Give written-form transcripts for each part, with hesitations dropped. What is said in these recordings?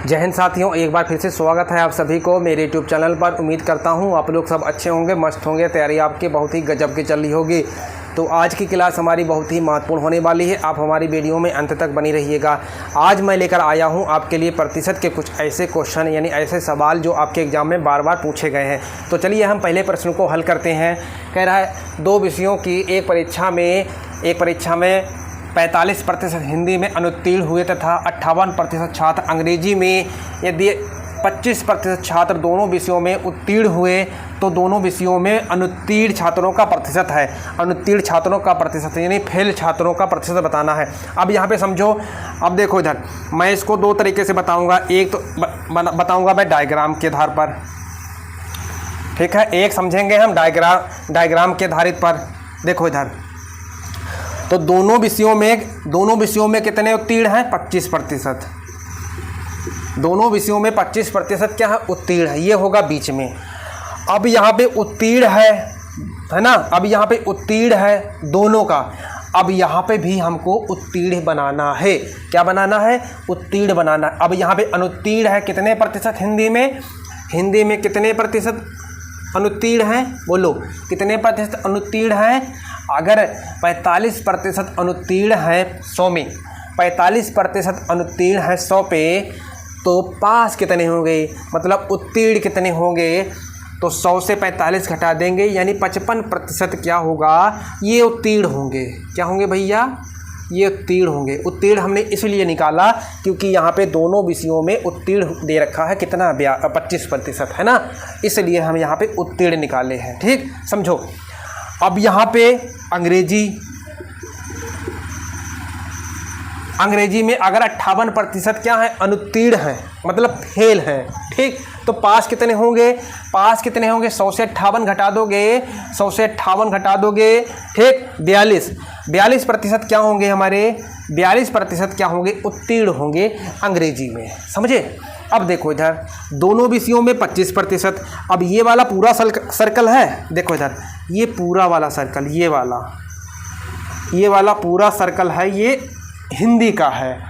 जय हिंद साथियों, एक बार फिर से स्वागत है आप सभी को मेरे यूट्यूब चैनल पर। उम्मीद करता हूँ आप लोग सब अच्छे होंगे, मस्त होंगे। तैयारी आपकी बहुत ही गजब की चल रही होगी। तो आज की क्लास हमारी बहुत ही महत्वपूर्ण होने वाली है। आप हमारी वीडियो में अंत तक बनी रहिएगा। आज मैं लेकर आया हूँ आपके लिए प्रतिशत के कुछ ऐसे क्वेश्चन यानी ऐसे सवाल जो आपके एग्ज़ाम में बार बार पूछे गए हैं। तो चलिए हम पहले प्रश्न को हल करते हैं। कह रहा है दो विषयों की एक परीक्षा में 45% हिंदी में अनुत्तीर्ण हुए तथा 58% छात्र अंग्रेजी में। यदि 25% छात्र दोनों विषयों में उत्तीर्ण हुए तो दोनों विषयों में अनुत्तीर्ण छात्रों का प्रतिशत है। अनुत्तीर्ण छात्रों का प्रतिशत यानी फेल छात्रों का प्रतिशत बताना है। अब यहाँ पे समझो, अब देखो इधर मैं इसको दो तरीके से बताऊँगा। एक तो बताऊँगा मैं डायग्राम के आधार पर, ठीक है। एक समझेंगे हम डायग्राम के आधारित पर। देखो इधर तो दोनों विषयों में कितने उत्तीर्ण हैं? 25%। दोनों विषयों में 25% क्या है? उत्तीर्ण है। ये होगा बीच में। अब यहाँ पे उत्तीर्ण है ना। अब यहाँ पे उत्तीर्ण है दोनों का। अब यहाँ पे भी हमको उत्तीर्ण बनाना है। क्या बनाना है? उत्तीर्ण बनाना है। अब यहाँ पे अनुत्तीर्ण है कितने प्रतिशत? हिंदी में कितने प्रतिशत अनुत्तीर्ण हैं? बोलो कितने प्रतिशत अनुत्तीर्ण हैं? अगर 45% अनुत्तीर्ण है 100 में, 45% अनुत्तीर्ण है 100 पे, तो पास कितने होंगे? मतलब उत्तीर्ण कितने होंगे? तो 100 से 45 घटा देंगे यानी 55% क्या होगा? ये उत्तीर्ण होंगे। क्या होंगे भैया? ये उत्तीर्ण होंगे। उत्तीर्ण हमने इसलिए निकाला क्योंकि यहाँ पे दोनों विषयों में उत्तीर्ण दे रखा है कितना? 25% है ना। इसलिए हम यहाँ पे उत्तीर्ण निकाले हैं। ठीक, समझो। अब यहाँ पे अंग्रेजी में अगर 58% क्या है? अनुत्तीर्ण है, मतलब फेल है। ठीक, तो पास कितने होंगे? 100 से 58 घटा दोगे, 100 से 58 घटा दोगे, ठीक, 42% क्या होंगे हमारे? 42% क्या होंगे? उत्तीर्ण होंगे अंग्रेजी में। समझे? अब देखो इधर दोनों विषयों में 25%। अब ये वाला पूरा सर्कल है, देखो इधर ये पूरा वाला सर्कल, ये वाला पूरा सर्कल है, ये हिंदी का है।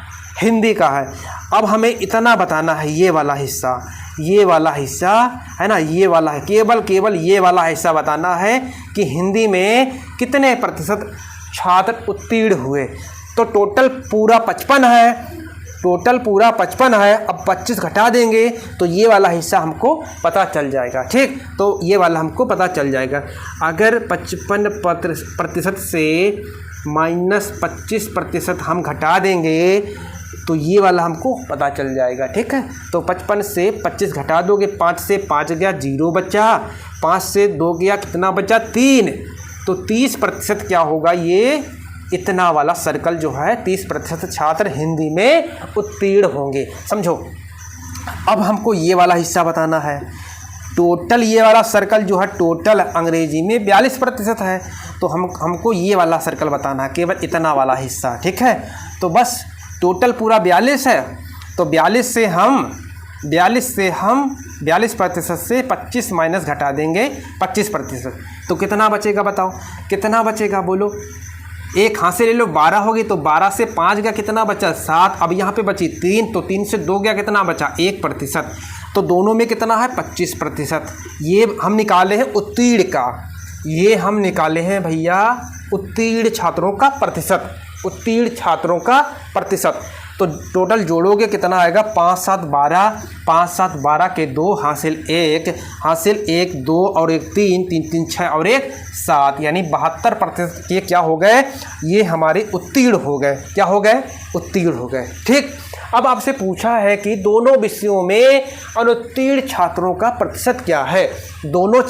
अब हमें इतना बताना है, ये वाला हिस्सा है ना, ये वाला है, केवल ये वाला हिस्सा बताना है कि हिंदी में कितने प्रतिशत छात्र उत्तीर्ण हुए। तो टोटल पूरा 55 है। अब 25 घटा देंगे तो ये वाला हिस्सा हमको पता चल जाएगा। ठीक, तो ये वाला हमको पता चल जाएगा। अगर 55% से -25% हम घटा देंगे तो ये वाला हमको पता चल जाएगा। ठीक है, तो 55 से 25 घटा दोगे, 5 से 5 गया 0 बचा, 5 से 2 गया कितना बचा? 3। तो 30% क्या होगा? ये इतना वाला सर्कल जो है 30% छात्र हिंदी में उत्तीर्ण होंगे। समझो। अब हमको ये वाला हिस्सा बताना है। टोटल ये वाला सर्कल जो है टोटल अंग्रेजी में 42% है, तो हमको ये वाला सर्कल बताना है, केवल इतना वाला हिस्सा। ठीक है, तो बस टोटल पूरा 42 है, तो 42 से हम 42% से 25 माइनस घटा देंगे 25%। तो कितना बचेगा? बताओ कितना बचेगा, बोलो। एक हाथ से ले लो, 12 होगी, तो 12 से 5 गया कितना बचा? 7। अब यहाँ पे बची 3, तो 3 से 2 गया कितना बचा? 1%। तो दोनों में कितना है? 25%। ये हम निकाले हैं उत्तीर्ण का, ये हम निकाले हैं भैया उत्तीर्ण छात्रों का प्रतिशत। तो टोटल जोड़ोगे कितना आएगा? 5 7 12 के 2 हासिल 1 2 और 1 3 3 3 6 और 1 7 यानी 72% ये क्या हो गए? ये हमारे उत्तीर्ण हो गए। क्या हो गए? उत्तीर्ण हो गए। ठीक, अब आपसे पूछा है कि दोनों विषयों में अनुत्तीर्ण छात्रों का प्रतिशत क्या है? दोनों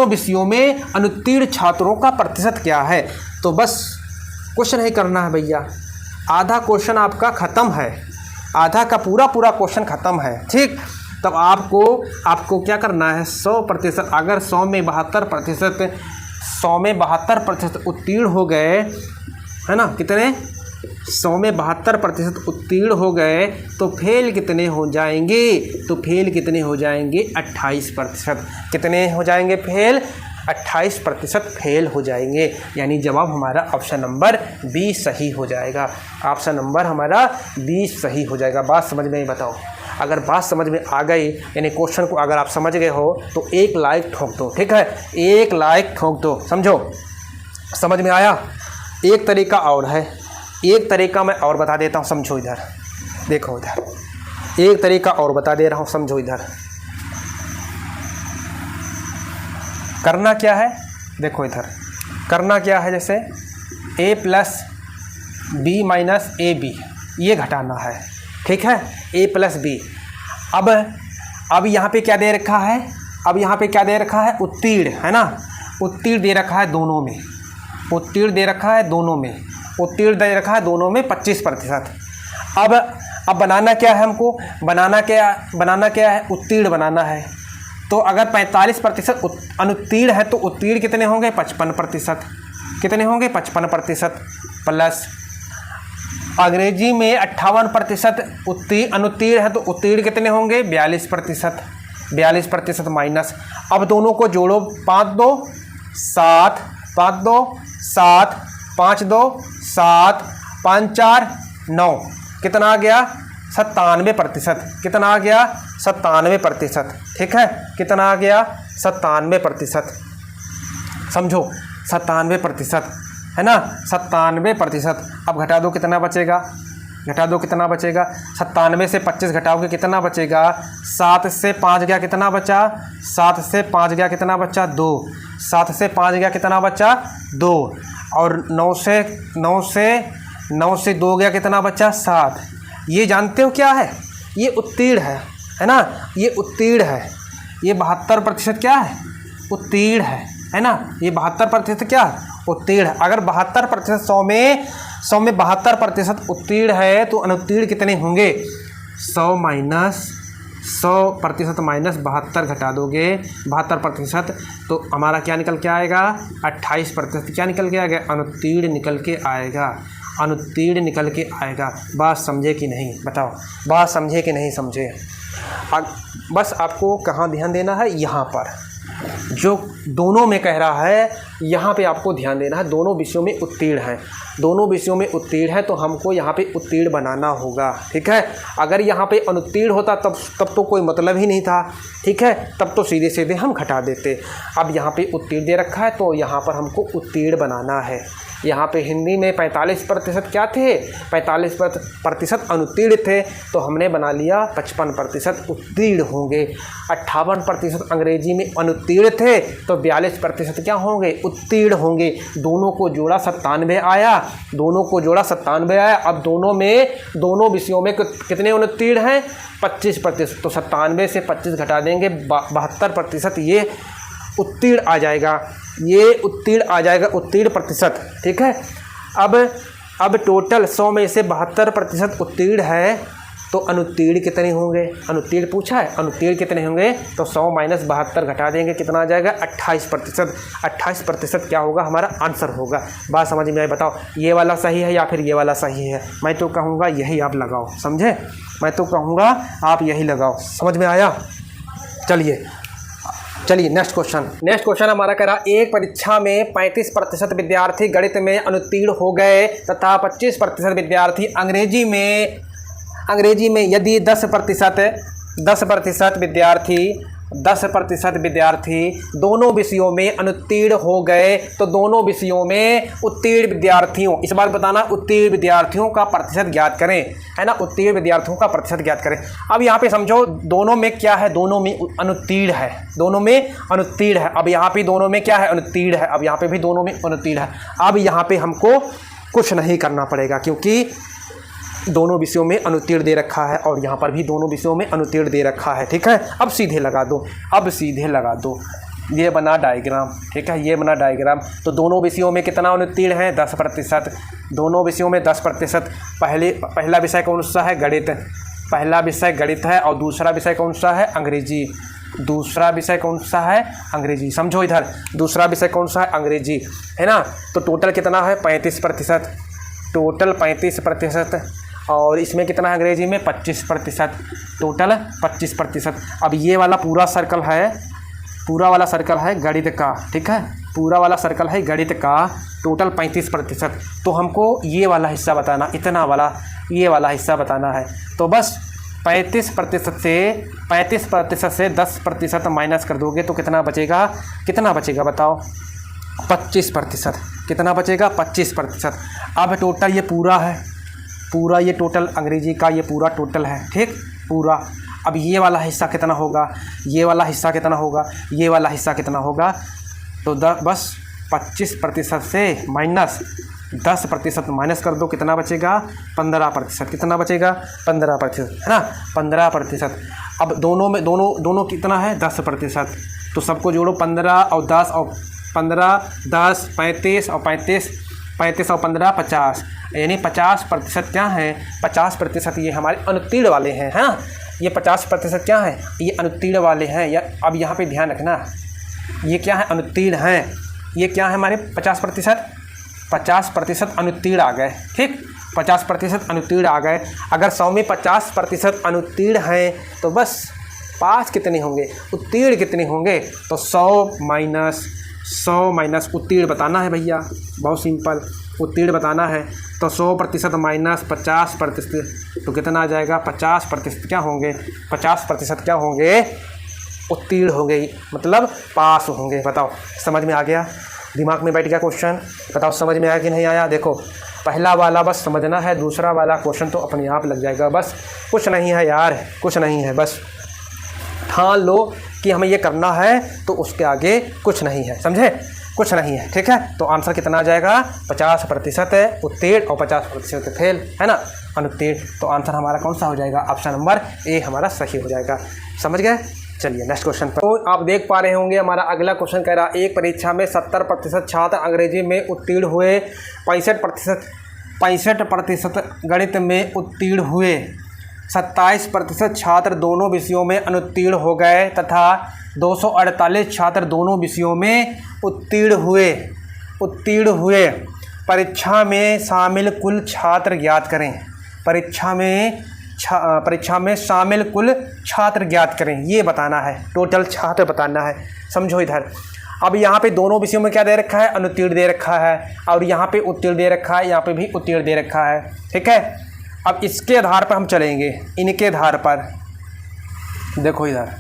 विषयों में अनुत्तीर्ण छात्रों का प्रतिशत क्या है? तो बस क्वेश्चन ही करना है भैया। आधा क्वेश्चन आपका ख़त्म है, आधा का पूरा क्वेश्चन ख़त्म है। ठीक, तब आपको क्या करना है? 100%। अगर 100 में 72% उत्तीर्ण हो गए, है ना, कितने? 100 में 72% उत्तीर्ण हो गए तो फेल कितने हो जाएंगे? तो फेल कितने हो जाएंगे? 28%। कितने हो जाएंगे फेल? 28% फेल हो जाएंगे। यानी जवाब हमारा ऑप्शन नंबर बी सही हो जाएगा। ऑप्शन नंबर हमारा बी सही हो जाएगा। बात समझ में आई? बताओ, अगर बात समझ में आ गई, यानी क्वेश्चन को अगर आप समझ गए हो तो एक लाइक ठोक दो, ठीक है, एक लाइक ठोक दो। समझो, समझ में आया? एक तरीका और है, एक तरीका मैं और बता देता हूँ, समझो इधर, देखो इधर, एक तरीका और बता दे रहा हूँ, समझो इधर। करना क्या है, देखो इधर करना क्या है, जैसे a plus B minus A B, ये घटाना है, ठीक है, a प्लस बी। अब यहाँ पे क्या दे रखा है, अब यहाँ पे क्या दे रखा है, उत्तीर्ण, है ना, उत्तीर्ण दे रखा है दोनों में, उत्तीर्ण दे रखा है दोनों में, उत्तीर्ण दे रखा है दोनों में 25%। अब बनाना क्या है हमको, बनाना क्या है, उत्तीर्ण बनाना है। तो अगर 45% अनुत्तीर्ण है तो उत्तीर्ण कितने होंगे, 55%। कितने होंगे, 55%। प्लस अंग्रेजी में 58% अनुत्तीर्ण है तो उत्तीर्ण कितने होंगे, 42%। 42% माइनस, अब दोनों को जोड़ो, 5 2 7, 5 2 7, 5 2 7, 5 4 9, कितना आ गया, 97%। कितना आ गया, 97%, ठीक है, कितना आ गया, 97%। समझो, 97%, है ना, 97%। अब घटा दो, कितना बचेगा, घटा दो, कितना बचेगा, 97 से 25 घटाओगे कितना बचेगा, 7 से 5 गया, कितना बचा, 7 से 5 गया, कितना बचा, 2, 7 से 5 गया, कितना बचा, 2, और 9 से 2 गया, कितना बचा, 7। ये जानते हो क्या है, ये उत्तीर्ण है ना, ये उत्तीर्ण है, ये 72% क्या है, उत्तीर्ण है ना, ये 72% क्या है, उत्तीर्ण है। अगर 72% 100 में 72% उत्तीर्ण है तो अनुत्तीर्ण कितने होंगे, 100% माइनस 72 घटा दोगे 72%, तो हमारा क्या निकल के आएगा, 28%। क्या निकल के आएगा, अनुत्तीर्ण निकल के आएगा, अनुत्तीर्ण निकल के आएगा। बात समझे कि नहीं, बताओ, बात समझे कि नहीं समझे? बस आपको कहाँ ध्यान देना है, यहाँ पर जो दोनों में कह रहा है, यहाँ पे आपको ध्यान देना है। दोनों विषयों में उत्तीर्ण है, दोनों विषयों में उत्तीर्ण है, तो हमको यहाँ पे उत्तीर्ण बनाना होगा, ठीक है। अगर यहाँ पे अनुत्तीर्ण होता तब तो कोई मतलब ही नहीं था, ठीक है, तब तो सीधे सीधे हम घटा देते। अब यहाँ पे उत्तीर्ण दे रखा है तो यहाँ पर हमको उत्तीर्ण बनाना है। यहाँ पे हिंदी में 45% क्या थे, 45% अनुत्तीर्ण थे, तो हमने बना लिया 55% उत्तीर्ण होंगे। 58% अंग्रेजी में अनुत्तीर्ण थे तो 42% क्या होंगे, उत्तीर्ण होंगे। दोनों को जोड़ा 97 आया, दोनों को जोड़ा 97 आया। अब दोनों विषयों में कितने अनुत्तीर्ण हैं, 25%। तो 97 से 25 घटा देंगे, 72%, ये उत्तीर्ण आ जाएगा, ये उत्तीर्ण आ जाएगा, उत्तीर्ण प्रतिशत, ठीक है। अब टोटल 100 में से 72% उत्तीर्ण है, तो अनुत्तीर्ण कितने होंगे, अनुत्तीर्ण पूछा है, अनुत्तीर्ण कितने होंगे, तो 100 माइनस 72 घटा देंगे, कितना आ जाएगा, 28%। 28% क्या होगा, हमारा आंसर होगा। बात समझ में आई? बताओ, ये वाला सही है या फिर ये वाला सही है? मैं तो कहूँगा यही आप लगाओ, समझे, मैं तो कहूँगा आप यही लगाओ। समझ में आया? चलिए नेक्स्ट क्वेश्चन हमारा कह रहा, एक परीक्षा में 35% विद्यार्थी गणित में अनुत्तीर्ण हो गए तथा 25% विद्यार्थी अंग्रेजी में यदि 10% विद्यार्थी दोनों विषयों में अनुत्तीर्ण हो गए तो दोनों विषयों में उत्तीर्ण विद्यार्थियों, इस बार बताना उत्तीर्ण विद्यार्थियों का प्रतिशत ज्ञात करें, है ना, उत्तीर्ण विद्यार्थियों का प्रतिशत ज्ञात करें। अब यहाँ पे समझो, दोनों में क्या है, दोनों में अनुत्तीर्ण है, दोनों में अनुत्तीर्ण है। अब यहाँ पे दोनों में क्या है, अनुत्तीर्ण है। अब यहाँ पे भी दोनों में अनुत्तीर्ण है। अब यहाँ पे हमको कुछ नहीं करना पड़ेगा क्योंकि दोनों विषयों में अनुत्तीर्ण दे रखा है और यहाँ पर भी दोनों विषयों में अनुत्तीर्ण दे रखा है, ठीक है। अब सीधे लगा दो, ये बना डायग्राम, ठीक है, ये बना डायग्राम। तो दोनों विषयों में कितना अनुत्तीर्ण है, 10%। दोनों विषयों में 10%। पहला विषय कौन सा है, गणित, पहला विषय गणित है और दूसरा विषय कौन सा है, अंग्रेजी। दूसरा विषय कौन सा है, अंग्रेजी। समझो इधर, दूसरा विषय कौन सा है, अंग्रेजी, है ना। तो टोटल कितना है, 35%, टोटल 35%। और इसमें कितना है, अंग्रेजी में 25%, टोटल 25%। अब ये वाला पूरा सर्कल है, पूरा वाला सर्कल है गणित का, ठीक है, पूरा वाला सर्कल है गणित का, टोटल 35%। तो हमको ये वाला हिस्सा बताना, इतना वाला ये वाला हिस्सा बताना है। तो बस 35% से 10% माइनस कर दोगे तो कितना बचेगा, कितना बचेगा बताओ, 25%। कितना बचेगा, 25%। अब टोटल ये पूरा है, पूरा ये टोटल अंग्रेजी का ये पूरा टोटल है, ठीक, पूरा। अब ये वाला हिस्सा कितना होगा, ये वाला हिस्सा कितना होगा, ये वाला हिस्सा कितना होगा, तो बस 25% से माइनस 10% माइनस कर दो, कितना बचेगा, 15%। कितना बचेगा, 15%, है ना, 15%। अब दोनों में दोनों कितना है, 10%। तो सबको जोड़ो, 15 और 10 और 15, 10, 35 और 35 और 15, 50, यानी 50% क्या है, 50% ये हमारे अनुत्तीर्ण वाले हैं, है ना। ये 50% क्या है, ये अनुत्तीर्ण वाले हैं। या अब यहाँ पे ध्यान रखना, ये क्या है, अनुत्तीर्ण हैं। ये क्या है हमारे 50% अनुत्तीर्ण आ गए, ठीक, 50% अनुत्तीर्ण आ गए। अगर 100 में 50% अनुत्तीर्ण हैं तो बस पास कितने होंगे, उत्तीर्ण कितने होंगे, तो 100 माइनस उत्तीर्ण बताना है भैया, बहुत सिंपल, उत्तीर्ण बताना है। तो 100% माइनस 50%, तो कितना आ जाएगा, 50% क्या होंगे, 50% क्या होंगे, उत्तीर्ण होंगे, मतलब पास होंगे। बताओ समझ में आ गया, दिमाग में बैठ गया क्वेश्चन, बताओ समझ में आया कि नहीं आया। देखो पहला वाला बस समझना है, दूसरा वाला क्वेश्चन तो अपने आप लग जाएगा, बस कुछ नहीं है यार, कुछ नहीं है, बस ठान लो कि हमें ये करना है, तो उसके आगे कुछ नहीं है, समझे, कुछ नहीं है, ठीक है। तो आंसर कितना आ जाएगा, 50% उत्तीर्ण और 50% फेल, है ना, अनुत्तीर्ण। तो आंसर हमारा कौन सा हो जाएगा, ऑप्शन नंबर ए हमारा सही हो जाएगा। समझ गए, चलिए नेक्स्ट क्वेश्चन पर। तो आप देख पा रहे होंगे हमारा अगला क्वेश्चन कह रहा है, एक परीक्षा में 70% छात्र अंग्रेजी में उत्तीर्ण हुए, 65% गणित में उत्तीर्ण हुए, 27% छात्र दोनों विषयों में अनुत्तीर्ण हो गए तथा 248 छात्र दोनों विषयों में उत्तीर्ण हुए। परीक्षा में शामिल कुल छात्र ज्ञात करें। परीक्षा में शामिल कुल छात्र ज्ञात करें, ये बताना है, टोटल छात्र बताना है। समझो इधर, अब यहाँ पे दोनों विषयों में क्या दे रखा है, अनुत्तीर्ण दे रखा है, और यहाँ पे उत्तीर्ण दे रखा है, यहाँ पे भी उत्तीर्ण दे रखा है, ठीक है। अब इसके आधार पर हम चलेंगे, इनके आधार पर देखो इधर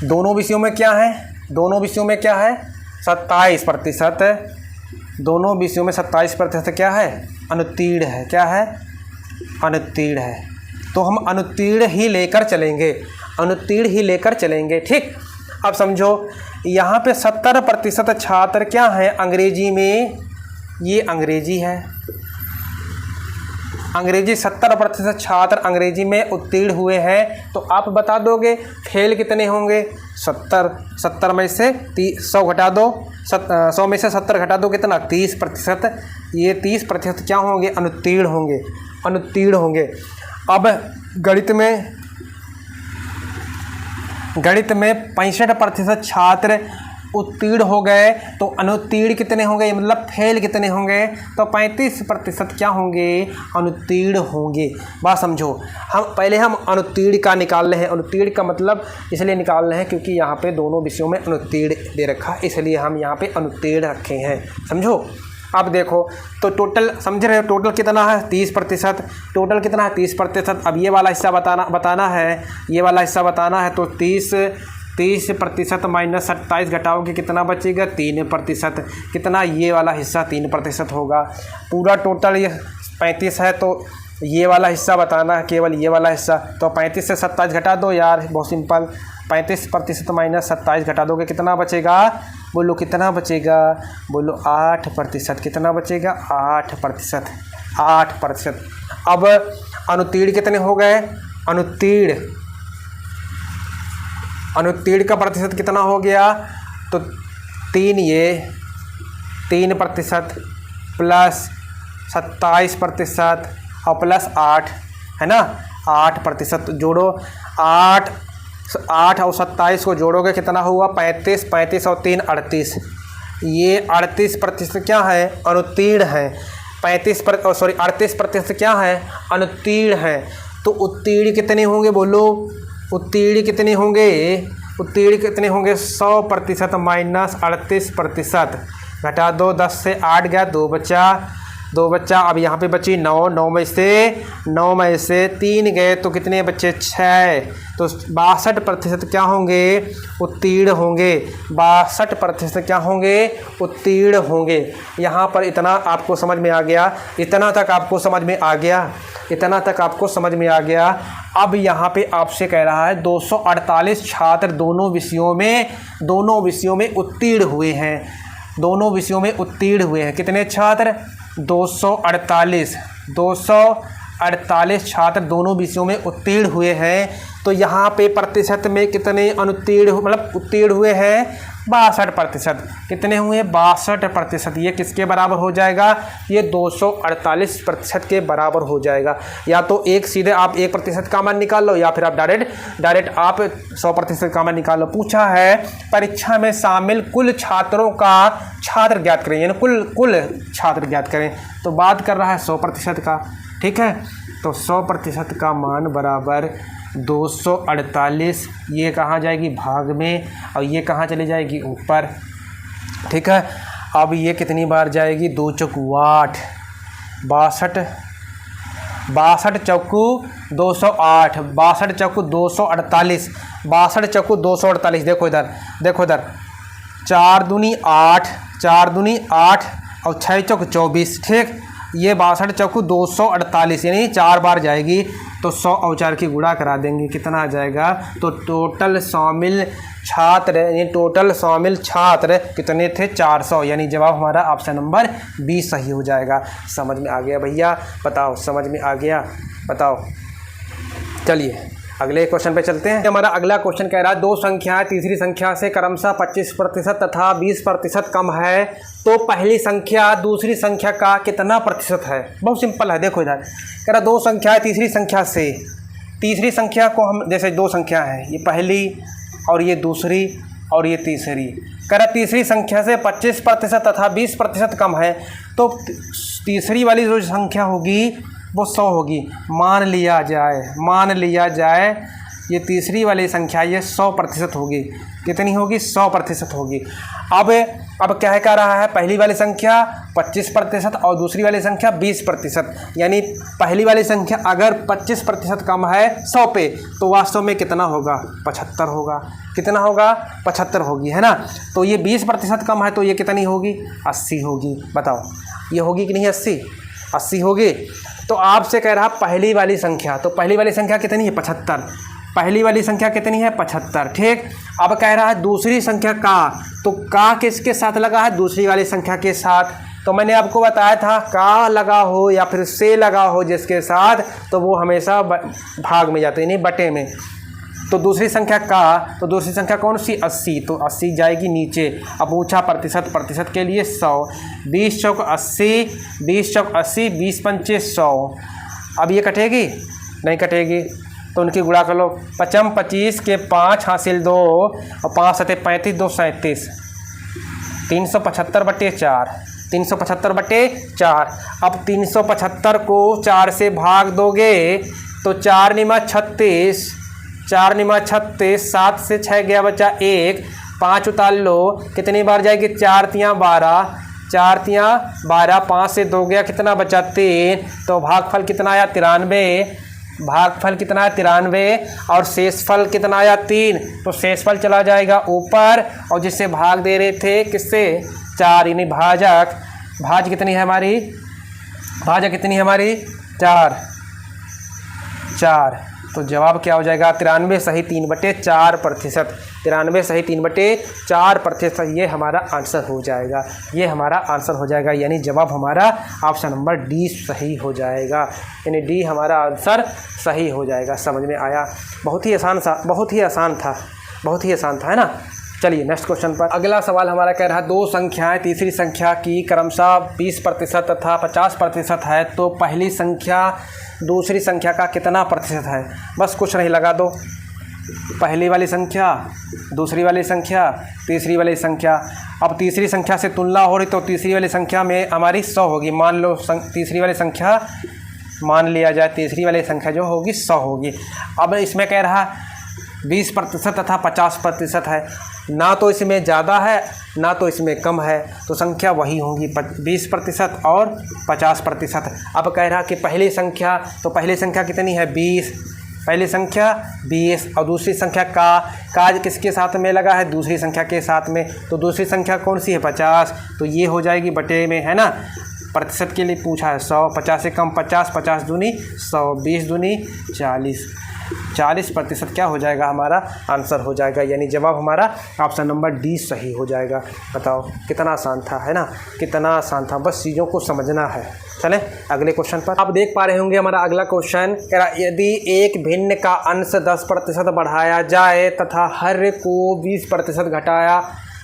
दोनों विषयों में क्या है, 27%, दोनों विषयों में 27% क्या है, अनुत्तीर्ण है, क्या है, अनुत्तीर्ण है। तो हम अनुत्तीर्ण ही लेकर चलेंगे, ठीक। अब समझो यहाँ पे 70% छात्र क्या है अंग्रेजी में, ये अंग्रेजी है, अंग्रेजी 70% छात्र अंग्रेजी में उत्तीर्ण हुए हैं। तो आप बता दोगे फेल कितने होंगे, 70 में से 100 घटा दो, 100 में से 70 घटा दो, कितना, 30%। ये 30% क्या होंगे, अनुत्तीर्ण होंगे। अब गणित में 65% छात्र उत्तीर्ण हो गए, तो अनुत्तीर्ण कितने होंगे, मतलब फेल कितने होंगे, तो 35% क्या होंगे, अनुत्तीर्ण होंगे। बात समझो, हम अनुत्तीर्ण का निकाल रहे हैं। अनुत्तीर्ण का मतलब इसलिए निकाल रहे हैं क्योंकि यहाँ पे दोनों विषयों में अनुत्तीर्ण दे रखा है, इसलिए हम यहाँ पे अनुत्तीर्ण रखे हैं, समझो। अब देखो तो टोटल समझ रहे हो, टोटल कितना है, 30%, टोटल कितना है, 30%। अब ये वाला हिस्सा बताना है, ये वाला हिस्सा बताना है, तो 30% माइनस 27 घटाओगे कितना बचेगा, 3%। कितना, ये वाला हिस्सा 3% होगा। पूरा टोटल ये 35 है, तो ये वाला हिस्सा बताना है, केवल ये वाला हिस्सा। तो 35 से 27 घटा दो यार, बहुत सिंपल, 35% माइनस 27 घटा दोगे कितना बचेगा, बोलो कितना बचेगा, बोलो 8%। कितना बचेगा, 8%। अब अनुत्तीर्ण कितने हो गए, अनुत्तीर्ण का प्रतिशत कितना हो गया, तो 3% प्लस 27% और प्लस 8, है ना, 8%। जोड़ो, 8 और 27 को जोड़ोगे कितना हुआ, 35 और 3 38। ये 38% क्या है, अनुत्तीर्ण है। 38% क्या है, अनुत्तीर्ण है। तो उत्तीर्ण कितने होंगे, बोलो उत्तीर्ण कितने होंगे, उत्तीर्ण कितने होंगे 100% माइनस 38%, घटा दो, 10 से 8 गया, 2 बचा। अब यहाँ पे बची 9, 9 में से 3 गए तो कितने बच्चे 6, तो 62% क्या होंगे उत्तीर्ण होंगे, 62% क्या होंगे उत्तीर्ण होंगे। यहाँ पर इतना आपको समझ में आ गया, इतना तक आपको समझ में आ गया, इतना तक आपको समझ में आ गया। अब यहाँ पे आपसे कह रहा है 248 छात्र दोनों विषयों में उत्तीर्ण हुए हैं, दोनों विषयों में उत्तीर्ण हुए हैं। कितने छात्र 248 छात्र दोनों विषयों में उत्तीर्ण हुए हैं। तो यहाँ पे प्रतिशत में कितने अनुत्तीर्ण मतलब उत्तीर्ण हुए हैं 62%। कितने हुए 62%। ये किसके बराबर हो जाएगा, ये 248% के बराबर हो जाएगा। या तो एक सीधे आप 1% का मान निकाल लो, या फिर आप डायरेक्ट आप 100% का मान निकाल लो। पूछा है परीक्षा में शामिल कुल छात्रों का छात्र ज्ञात करें, यानी कुल छात्र ज्ञात करें। तो बात कर रहा है 100% का, ठीक है। तो 100% का मान बराबर 248, ये कहाँ जाएगी भाग में, और ये कहाँ चली जाएगी ऊपर, ठीक है। अब ये कितनी बार जाएगी 2 चौकू 8, 62 चौकू 208, 62 चौकू 248, 62 चौकू 248। देखो इधर 4 दूनी 8 और 6 चौक 24, ठीक। ये 62 चौकू 248 यानी 4 बार जाएगी। तो 100 और 4 की गुणा करा देंगे, कितना आ जाएगा। तो टोटल शामिल छात्र कितने थे 400, यानी जवाब हमारा ऑप्शन नंबर बी सही हो जाएगा। समझ में आ गया भैया, बताओ समझ में आ गया, बताओ। चलिए अगले क्वेश्चन पे चलते हैं। हमारा अगला क्वेश्चन कह रहा है 2 संख्याएं तीसरी संख्या से क्रमशः 25% तथा 20% कम है, तो पहली संख्या दूसरी संख्या का कितना प्रतिशत है। बहुत सिंपल है, देखो इधर कह रहा 2 संख्याएं तीसरी संख्या से, तीसरी संख्या को हम जैसे 2 संख्या है, ये पहली और ये दूसरी और ये तीसरी, कह रहा तीसरी संख्या से 25% तथा 20% कम है, तो तीसरी वाली जो संख्या होगी वो 100 होगी। मान लिया जाए ये तीसरी वाली संख्या ये 100% होगी। कितनी होगी 100% होगी। अब क्या कह रहा है, पहली वाली संख्या 25% और दूसरी वाली संख्या 20%, यानी पहली वाली संख्या अगर 25% कम है 100 पे, तो वास्तव में कितना होगा 75 होगा। कितना होगा 75 होगी, है ना। तो ये 20% कम है तो ये कितनी होगी 80 होगी। बताओ ये होगी कि नहीं 80 होगी। तो आपसे कह रहा पहली वाली संख्या, तो पहली वाली संख्या कितनी है 75, पहली वाली संख्या कितनी है 75, ठीक। अब कह रहा है दूसरी संख्या का, तो का किसके साथ लगा है दूसरी वाली संख्या के साथ। तो मैंने आपको बताया था का लगा हो या फिर से लगा हो जिसके साथ, तो वो हमेशा भाग में जाते हैं, नहीं बटे में। तो दूसरी संख्या का, तो दूसरी संख्या कौन सी 80, तो 80 जाएगी नीचे। अब पूछा प्रतिशत के लिए 100, 20 चौक 80, 20 चौक 80, 20 पंचे 100। अब ये कटेगी नहीं कटेगी, तो उनकी गुणा कर लो। 55 25 के 5 हासिल 2 और 5 सते 35, 2 37, 375/4, 375/4। अब 375 को 4 से भाग दोगे तो 4 निमा 36, 4 निमा 36, 7 से 6 गया बचा 1, 5 उतार लो, कितनी बार जाएगी 4 तियाँ 12, 4 तियाँ 12, 5 से 2 गया कितना बचा 3, तो भागफल कितना आया 93, भागफल कितना है 93 और शेषफल कितना आया 3, तो शेषफल चला जाएगा ऊपर, और जिससे भाग दे रहे थे किससे 4, यानी भाज कितनी है हमारी, भाजक कितनी है हमारी 4। तो जवाब क्या हो जाएगा 93 सही 3/4%, 93 सही 3/4%। ये हमारा आंसर हो जाएगा, ये हमारा आंसर हो जाएगा, यानी जवाब हमारा ऑप्शन नंबर डी सही हो जाएगा, यानी डी हमारा आंसर सही हो जाएगा। समझ में आया, बहुत ही आसान था, है ना। चलिए नेक्स्ट क्वेश्चन पर। अगला सवाल हमारा कह रहा है 2 संख्याएं तीसरी संख्या की क्रमशः 20% तथा 50% है, तो पहली संख्या दूसरी संख्या का कितना प्रतिशत है। बस कुछ नहीं, लगा दो। पहली वाली संख्या, दूसरी वाली संख्या, तीसरी वाली संख्या। अब तीसरी संख्या से तुलना हो रही तो तीसरी वाली संख्या में हमारी 100 होगी। मान लो तीसरी वाली संख्या, मान लिया जाए तीसरी वाली संख्या जो होगी 100 होगी। अब इसमें कह रहा 20% तथा 50% है। ना तो इसमें ज़्यादा है ना तो इसमें कम है, तो संख्या वही होंगी 20% और 50%। अब कह रहा कि पहली संख्या, तो पहली संख्या कितनी है 20, पहली संख्या 20 और दूसरी संख्या का किसके साथ में लगा है, दूसरी संख्या के साथ में, तो दूसरी संख्या कौन सी है 50, तो ये हो जाएगी बटे में, है ना। प्रतिशत के लिए पूछा है 100, 50 से कम 50, 50 दूनी 100, 20 दूनी 40, 40% क्या हो जाएगा, हमारा आंसर हो जाएगा, यानी जवाब हमारा ऑप्शन नंबर डी सही हो जाएगा। बताओ कितना आसान था, है ना, कितना आसान था, बस चीज़ों को समझना है। चलें अगले क्वेश्चन पर। आप देख पा रहे होंगे हमारा अगला क्वेश्चन कह रहा यदि एक भिन्न का अंश 10% बढ़ाया जाए तथा हर को 20%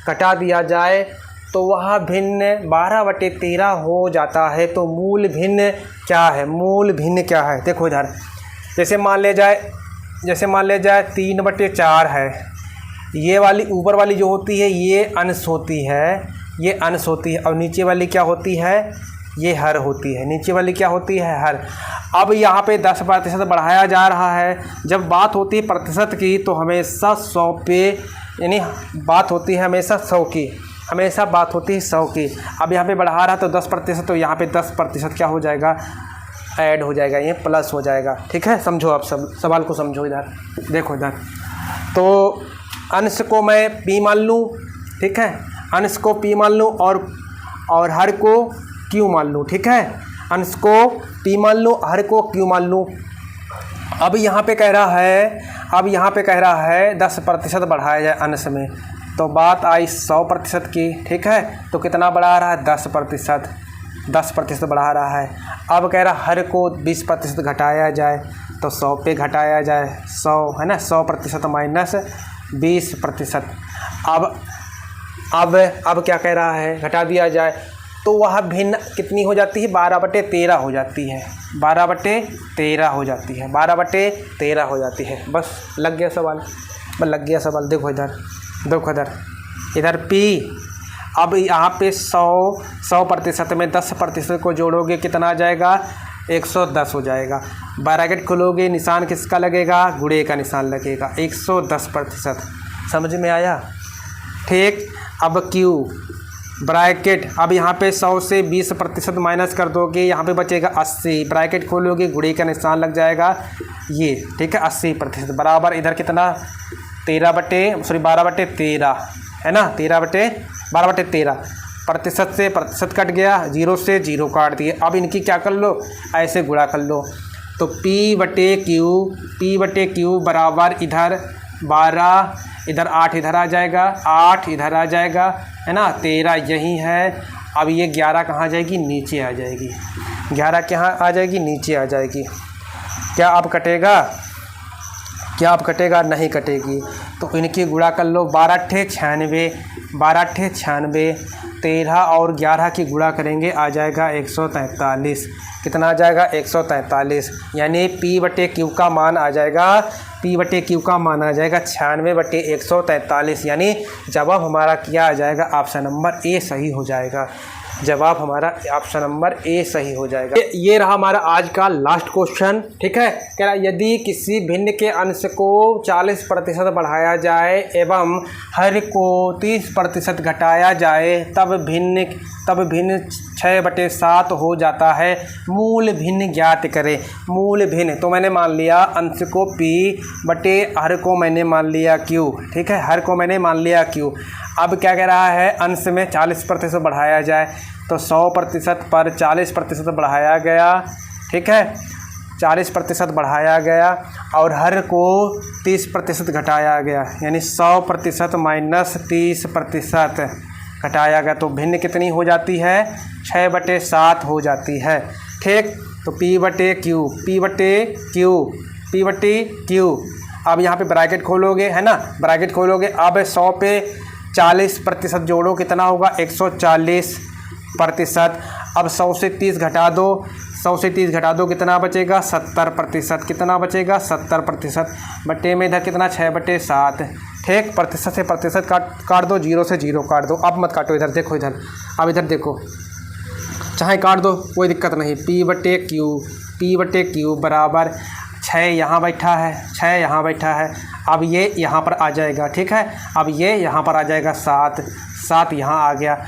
घटा दिया जाए तो वह भिन्न 12/13 हो जाता है। तो मूल भिन्न क्या है, मूल भिन्न क्या है, देखो इधर जैसे मान ले जाए 3/4 है, ये वाली ऊपर वाली जो होती है ये अंश होती है, ये अंश होती है, और नीचे वाली क्या होती है, ये हर होती है, नीचे वाली क्या होती है, हर। अब यहाँ पे 10% बढ़ाया जा रहा है। जब बात होती है प्रतिशत की तो हमेशा 100 पे, यानी बात होती है हमेशा 100 की, हमेशा बात होती है 100 की। अब यहाँ पे बढ़ा रहा तो 10%, तो यहाँ पे 10% क्या हो जाएगा, ऐड हो जाएगा, ये प्लस हो जाएगा। ठीक है, समझो आप सब सवाल को समझो। इधर देखो, इधर तो अंश को मैं p मान लूँ, ठीक है, अंश को p मान लूँ और हर को q मान लूँ, ठीक है, अंश को p मान लूँ, हर को q मान लूँ। अब यहाँ पे कह रहा है 10% बढ़ाया जाए अंश में, तो बात आई 100% की, ठीक है, तो कितना बढ़ा रहा है 10% बढ़ा रहा है। अब कह रहा हर को 20% घटाया जाए, तो 100 पे घटाया जाए, 100 है ना, 100% माइनस 20%। अब क्या कह रहा है, घटा दिया जाए तो वह भिन्न कितनी हो जाती है, 12/13 हो जाती है, 12/13 हो जाती है, 12/13 हो जाती है। बस लग गया सवाल, देखो इधर p। अब यहाँ पे 100% में 10% को जोड़ोगे कितना आ जाएगा, 110 हो जाएगा। ब्रैकेट खोलोगे, निशान किसका लगेगा, गुणे का निशान लगेगा, 110%। समझ में आया, ठीक। अब q ब्रैकेट, अब यहाँ पे 100 से 20% माइनस कर दोगे, यहाँ पे बचेगा 80, ब्रैकेट खोलोगे, गुणे का निशान लग जाएगा ये, ठीक है, 80% बराबर इधर कितना 12/13 है ना, 12/13 प्रतिशत से प्रतिशत कट गया, 0 से 0 काट दिए। अब इनकी क्या कर लो, ऐसे गुणा कर लो, तो P/Q बराबर इधर 12, इधर 8 इधर आ जाएगा, 8 इधर आ जाएगा, है ना, 13 यही है। अब ये 11 कहाँ जाएगी, नीचे आ जाएगी, 11 कहाँ आ जाएगी, नीचे आ जाएगी। क्या अब कटेगा, नहीं कटेगी, तो इनकी गुणा कर लो, 12×8 = 96, 13 और 11 की गुणा करेंगे आ जाएगा 143। कितना आ जाएगा, 143, यानी P/Q का मान आ जाएगा, P/Q का मान आ जाएगा 96/143, यानी जवाब हमारा क्या आ जाएगा, ऑप्शन नंबर ए सही हो जाएगा। जवाब हमारा ऑप्शन नंबर ए सही हो जाएगा। ये रहा हमारा आज का लास्ट क्वेश्चन, ठीक है। कह रहा यदि किसी भिन्न के अंश को 40% बढ़ाया जाए एवं हर को 30% घटाया जाए तब भिन्न 6/7 हो जाता है। मूल भिन्न ज्ञात करें। मूल भिन्न तो मैंने मान लिया अंश को p बटे हर को मैंने मान लिया q, ठीक है, हर को मैंने मान लिया q। अब क्या कह रहा है, अंश में 40% बढ़ाया जाए, तो 100% पर 40% बढ़ाया गया, ठीक है, 40% बढ़ाया गया और हर को 30% घटाया गया, यानी 100% माइनस 30% घटाया गया, तो भिन्न कितनी हो जाती है, 6/7 हो जाती है, ठीक। तो P/Q। अब यहाँ पे ब्रैकेट खोलोगे, है ना, ब्रैकेट खोलोगे। अब 100 पे 40% जोड़ो, कितना होगा, 140%। अब 100 से 30 घटा दो, 100 से 30 घटा दो, कितना बचेगा, 70%। कितना बचेगा, 70%। बटे में इधर कितना, 6/7, ठीक। प्रतिशत से प्रतिशत काट दो, 0 से 0 काट दो। अब मत काटो, इधर देखो, इधर अब इधर देखो, चाहे काट दो कोई दिक्कत नहीं। P/Q बराबर 6 यहाँ बैठा है, 6 यहाँ बैठा है। अब ये यहाँ पर आ जाएगा, ठीक है। अब ये यहाँ पर आ जाएगा 7, 7 यहाँ आ गया।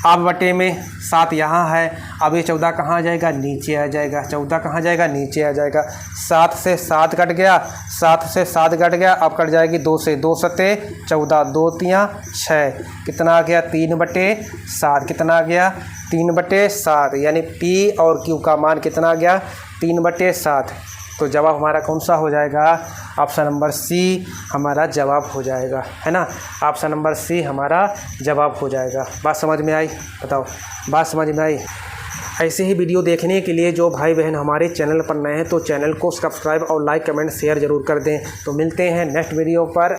अब बटे में 7 यहाँ है। अब ये 14 कहाँ आ जाएगा, नीचे आ जाएगा। 14 कहाँ जाएगा, नीचे आ जाएगा। 7 से 7 कट गया, 7 से 7 कट गया। अब कट जाएगी 2 से, 2 सते 14, 2 तियाँ 6, कितना आ गया 3/7। कितना आ गया 3/7, यानी P और Q का मान कितना आ गया 3/7। तो जवाब हमारा कौन सा हो जाएगा, ऑप्शन नंबर सी हमारा जवाब हो जाएगा, है ना। ऑप्शन नंबर सी हमारा जवाब हो जाएगा। बात समझ में आई, बताओ बात समझ में आई। ऐसे ही वीडियो देखने के लिए जो भाई बहन हमारे चैनल पर नए हैं तो चैनल को सब्सक्राइब और लाइक कमेंट शेयर ज़रूर कर दें। तो मिलते हैं नेक्स्ट वीडियो पर।